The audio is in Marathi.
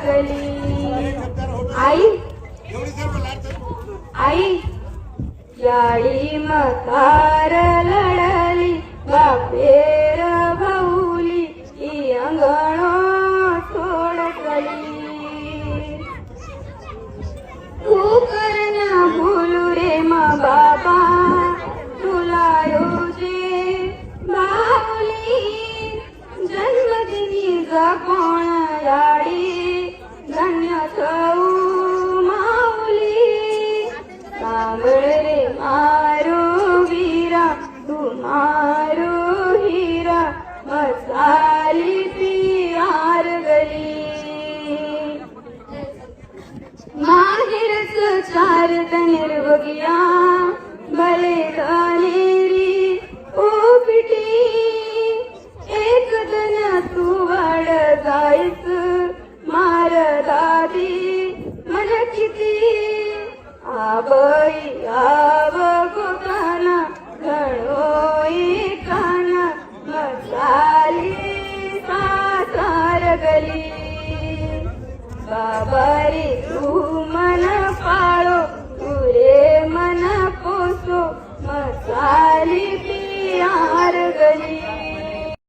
गली आई आई याळी मतार लढली बापेर भाऊली ही अंगण सोडली तू करना भूलू रे बाबा तुला योजे बाहुली जन्मदिनी जपण याडी धन्य थऊ माऊली सांगळ रे मारो वीरा तू मारो हिरा मसाली पियार गली माहेरच चार तनेर बगिया भले धनेरी ओ पिटी एक दन तू वाड जायच मार दादी मन किती आबई आब गोकाना घडोई काना मसाली सातार गली बाबा रे तू मन पाळ